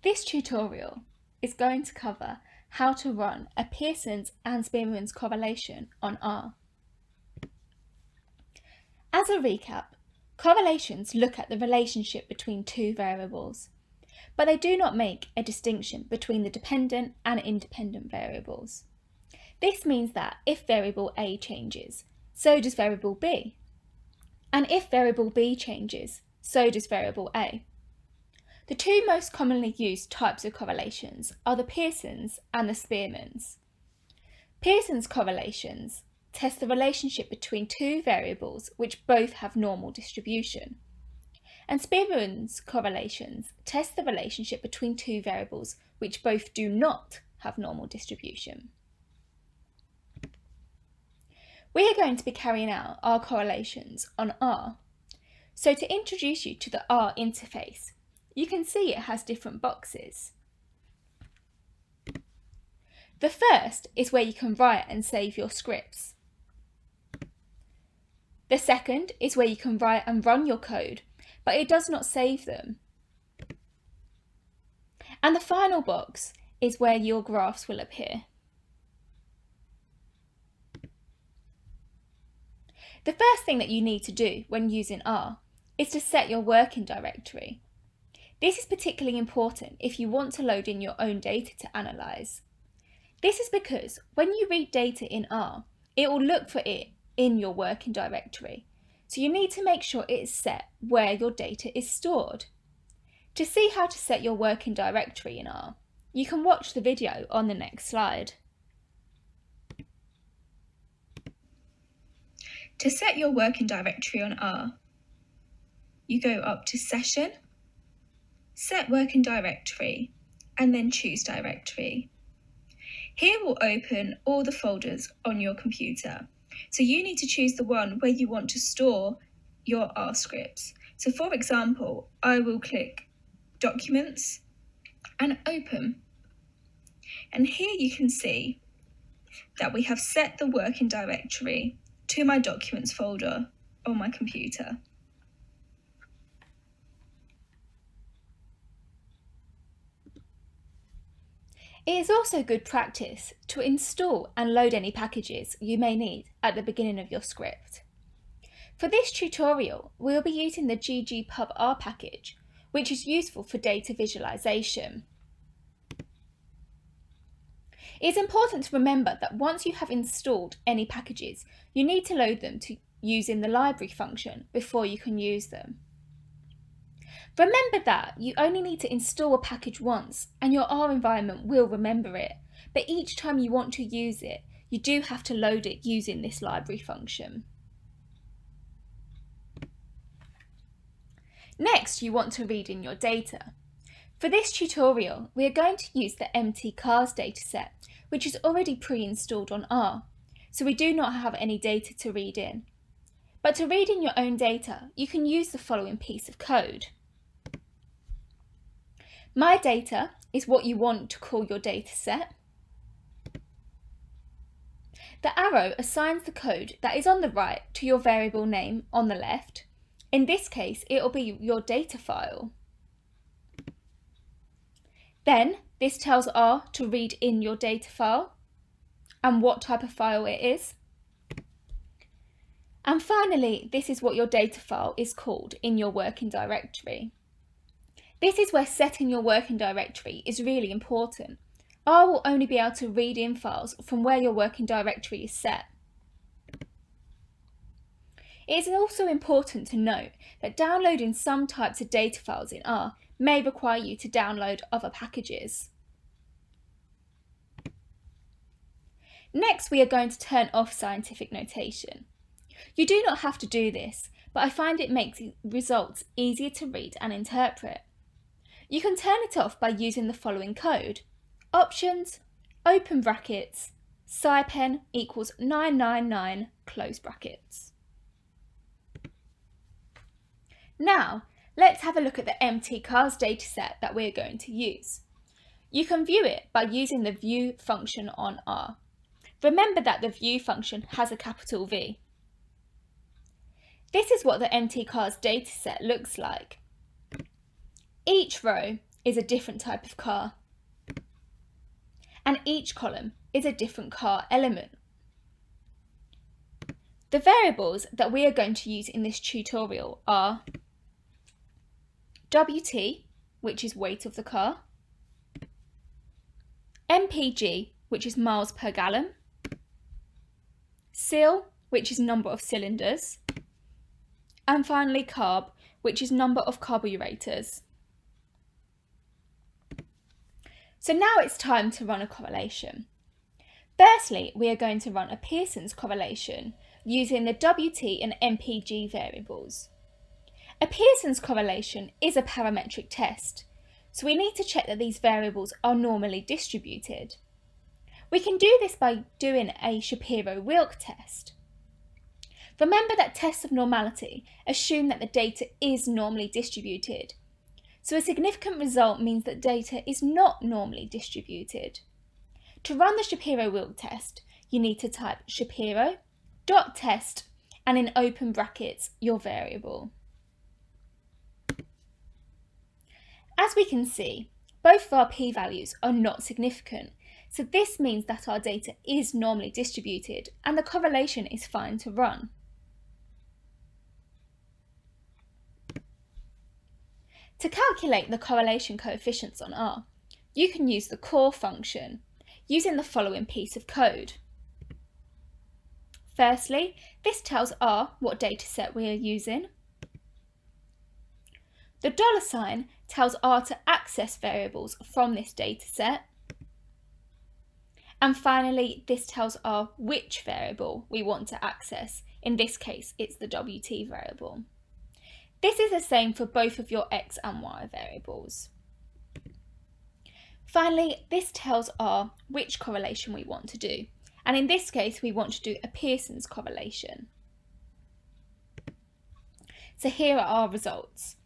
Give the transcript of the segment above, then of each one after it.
This tutorial is going to cover how to run a Pearson's and Spearman's correlation on R. As a recap, correlations look at the relationship between two variables, but they do not make a distinction between the dependent and independent variables. This means that if variable A changes, so does variable B. And if variable B changes, so does variable A. The two most commonly used types of correlations are the Pearson's and the Spearman's. Pearson's correlations test the relationship between two variables which both have normal distribution. And Spearman's correlations test the relationship between two variables which both do not have normal distribution. We are going to be carrying out our correlations on R. So to introduce you to the R interface, you can see it has different boxes. The first is where you can write and save your scripts. The second is where you can write and run your code, but it does not save them. And the final box is where your graphs will appear. The first thing that you need to do when using R is to set your working directory. This is particularly important if you want to load in your own data to analyse. This is because when you read data in R, it will look for it in your working directory. So you need to make sure it is set where your data is stored. To see how to set your working directory in R, you can watch the video on the next slide. To set your working directory on R, you go up to Session, Set Working Directory, and then choose Directory. Here will open all the folders on your computer. So you need to choose the one where you want to store your R scripts. So for example, I will click Documents and Open. And here you can see that we have set the working directory to my Documents folder on my computer. It is also good practice to install and load any packages you may need at the beginning of your script. For this tutorial, we will be using the ggpub-r package, which is useful for data visualization. It is important to remember that once you have installed any packages, you need to load them using the library function before you can use them. Remember that you only need to install a package once and your R environment will remember it, but each time you want to use it, you do have to load it using this library function. Next, you want to read in your data. For this tutorial, we are going to use the mtcars dataset, which is already pre-installed on R, so we do not have any data to read in. But to read in your own data, you can use the following piece of code. My data is what you want to call your data set. The arrow assigns the code that is on the right to your variable name on the left. In this case, it will be your data file. Then this tells R to read in your data file and what type of file it is. And finally, this is what your data file is called in your working directory. This is where setting your working directory is really important. R will only be able to read in files from where your working directory is set. It is also important to note that downloading some types of data files in R may require you to download other packages. Next, we are going to turn off scientific notation. You do not have to do this, but I find it makes results easier to read and interpret. You can turn it off by using the following code. Options, open brackets, scipen equals 999, close brackets. Now, let's have a look at the mtcars dataset that we're going to use. You can view it by using the view function on R. Remember that the view function has a capital V. This is what the mtcars dataset looks like. Each row is a different type of car, and each column is a different car element. The variables that we are going to use in this tutorial are WT, which is weight of the car, MPG, which is miles per gallon, Sil, which is number of cylinders, and finally Carb, which is number of carburetors. So now it's time to run a correlation. Firstly, we are going to run a Pearson's correlation using the WT and MPG variables. A Pearson's correlation is a parametric test, so we need to check that these variables are normally distributed. We can do this by doing a Shapiro-Wilk test. Remember that tests of normality assume that the data is normally distributed, so a significant result means that data is not normally distributed. To run the Shapiro-Wilk test, you need to type Shapiro.test and in open brackets your variable. As we can see, both of our p-values are not significant, so this means that our data is normally distributed and the correlation is fine to run. To calculate the correlation coefficients on R, you can use the core function using the following piece of code. Firstly, this tells R what dataset we are using. The $sign tells R to access variables from this dataset. And finally, this tells R which variable we want to access. In this case, it's the WT variable. This is the same for both of your X and Y variables. Finally, this tells R which correlation we want to do. And in this case, we want to do a Pearson's correlation. So here are our results.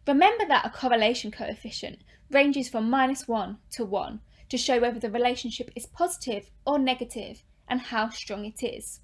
Remember that a correlation coefficient ranges from -1 to 1 to show whether the relationship is positive or negative and how strong it is.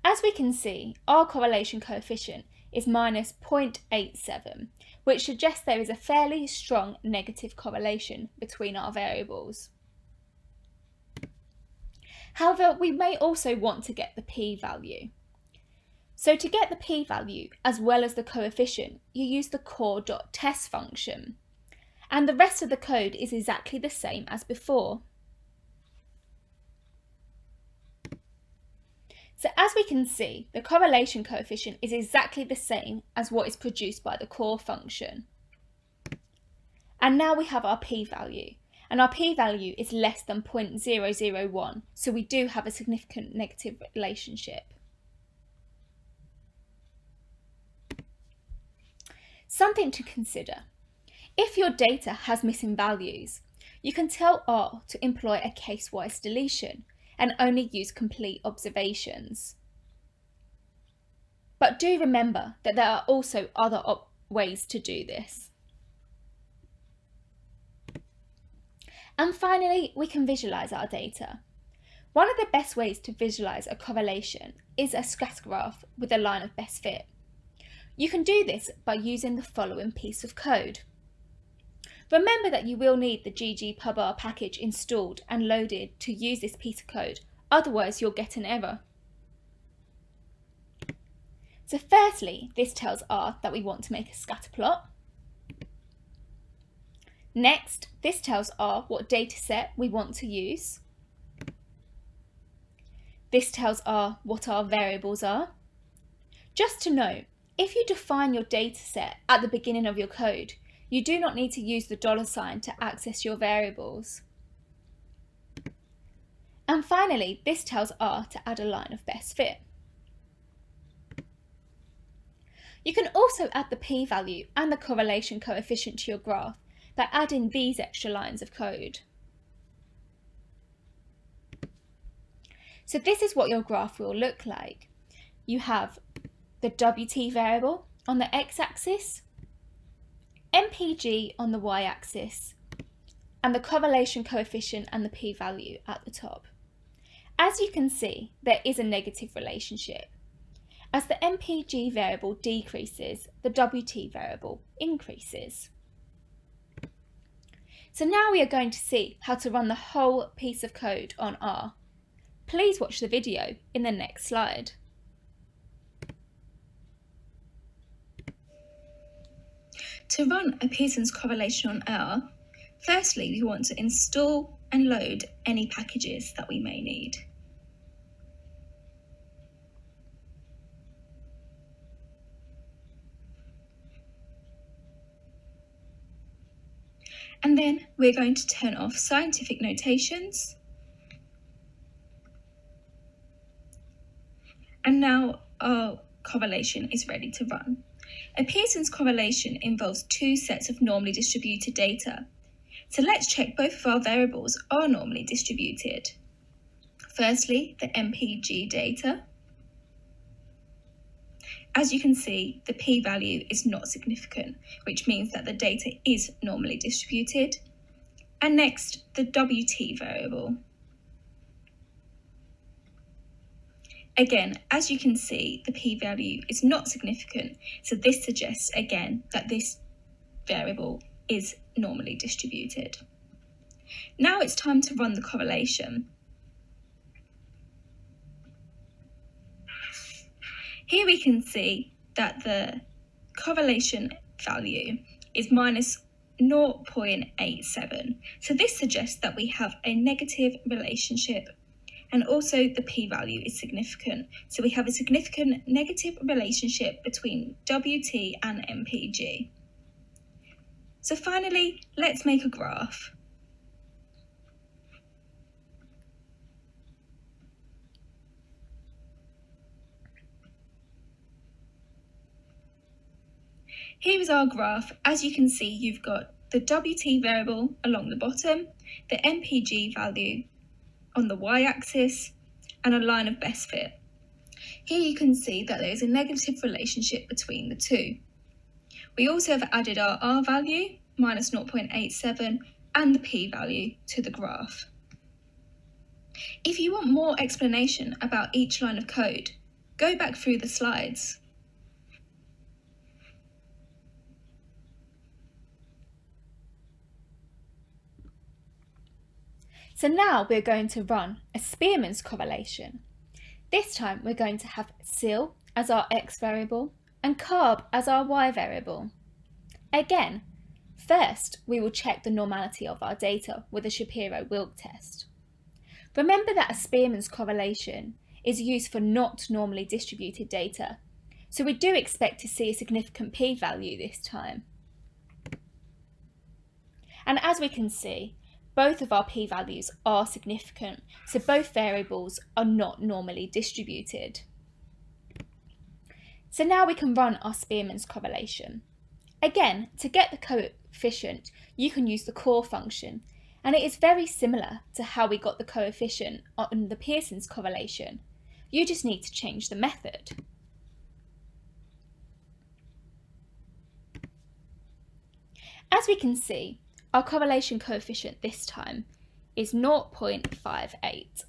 As we can see, our correlation coefficient is -0.87, which suggests there is a fairly strong negative correlation between our variables. However, we may also want to get the p-value. So to get the p-value as well as the coefficient, you use the core.test function, and the rest of the code is exactly the same as before. So as we can see, the correlation coefficient is exactly the same as what is produced by the core function. And now we have our p-value, and our p-value is less than 0.001, so we do have a significant negative relationship. Something to consider. If your data has missing values, you can tell R to employ a case-wise deletion and only use complete observations. But do remember that there are also other ways to do this. And finally, we can visualize our data. One of the best ways to visualize a correlation is a scatter graph with a line of best fit. You can do this by using the following piece of code. Remember that you will need the ggpubr package installed and loaded to use this piece of code, otherwise you'll get an error. So firstly, this tells R that we want to make a scatter plot. Next, this tells R what dataset we want to use. This tells R what our variables are. Just to note, if you define your dataset at the beginning of your code, you do not need to use the $sign to access your variables. And finally, this tells R to add a line of best fit. You can also add the p-value and the correlation coefficient to your graph by adding these extra lines of code. So this is what your graph will look like. You have the WT variable on the x-axis, MPG on the y-axis, and the correlation coefficient and the p-value at the top. As you can see, there is a negative relationship, As the MPG variable decreases, the WT variable increases. So now we are going to see how to run the whole piece of code on R. Please watch the video in the next slide. To run a Pearson's correlation on R, firstly we want to install and load any packages that we may need. And then we're going to turn off scientific notations. And now our correlation is ready to run. A Pearson's correlation involves two sets of normally distributed data. So let's check both of our variables are normally distributed. Firstly, the MPG data. As you can see, the p-value is not significant, which means that the data is normally distributed. And next, the WT variable. Again, as you can see, the p-value is not significant, so this suggests again that this variable is normally distributed. Now it's time to run the correlation. Here we can see that the correlation value is minus 0.87. So this suggests that we have a negative relationship, and also the p-value is significant. So we have a significant negative relationship between WT and MPG. So finally, let's make a graph. Here is our graph. As you can see, you've got the WT variable along the bottom, the MPG value on the y-axis, and a line of best fit. Here you can see that there is a negative relationship between the two. We also have added our R value, minus 0.87, and the P value to the graph. If you want more explanation about each line of code, go back through the slides. So now we're going to run a Spearman's correlation. This time we're going to have SIL as our X variable and carb as our Y variable. Again, first we will check the normality of our data with a Shapiro-Wilk test. Remember that a Spearman's correlation is used for not normally distributed data, so we do expect to see a significant p-value this time. And as we can see, both of our p-values are significant, so both variables are not normally distributed. So now we can run our Spearman's correlation. Again, to get the coefficient, you can use the core function, and it is very similar to how we got the coefficient on the Pearson's correlation. You just need to change the method. As we can see, our correlation coefficient this time is 0.58,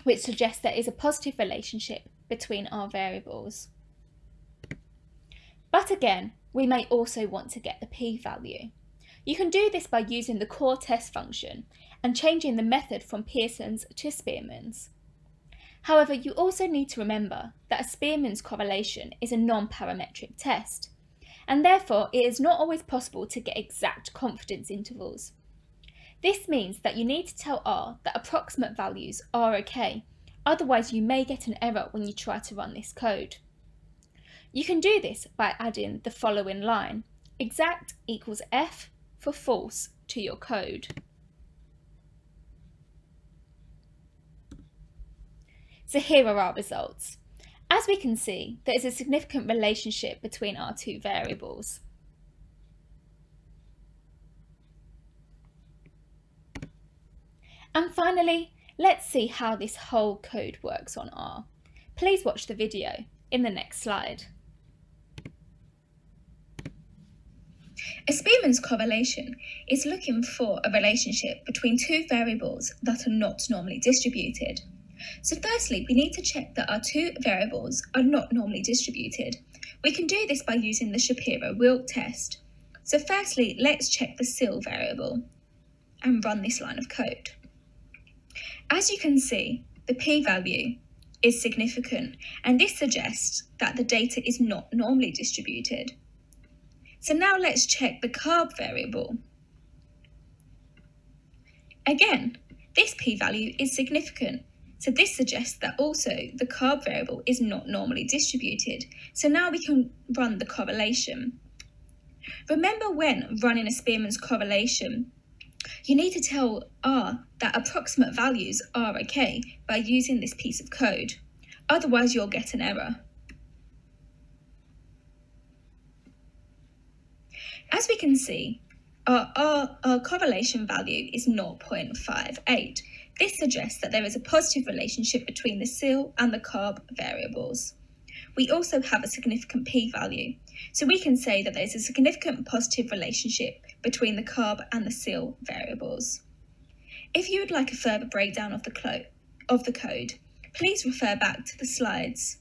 which suggests there is a positive relationship between our variables. But again, we may also want to get the p-value. You can do this by using the core test function and changing the method from Pearson's to Spearman's. However, you also need to remember that a Spearman's correlation is a non-parametric test, and therefore it is not always possible to get exact confidence intervals. This means that you need to tell R that approximate values are okay, otherwise you may get an error when you try to run this code. You can do this by adding the following line, exact equals F for false to your code. So here are our results. As we can see, there is a significant relationship between our two variables. And finally, let's see how this whole code works on R. Please watch the video in the next slide. A Spearman's correlation is looking for a relationship between two variables that are not normally distributed. So firstly, we need to check that our two variables are not normally distributed. We can do this by using the Shapiro-Wilk test. So firstly, let's check the CIL variable and run this line of code. As you can see, the p-value is significant, and this suggests that the data is not normally distributed. So now let's check the carb variable. Again, this p-value is significant, so this suggests that also the carb variable is not normally distributed. So now we can run the correlation. Remember, when running a Spearman's correlation, you need to tell R that approximate values are okay by using this piece of code. Otherwise, you'll get an error. As we can see, our correlation value is 0.58. This suggests that there is a positive relationship between the CIL and the carb variables. We also have a significant p-value, so we can say that there is a significant positive relationship between the carb and the CIL variables. If you would like a further breakdown of the code, please refer back to the slides.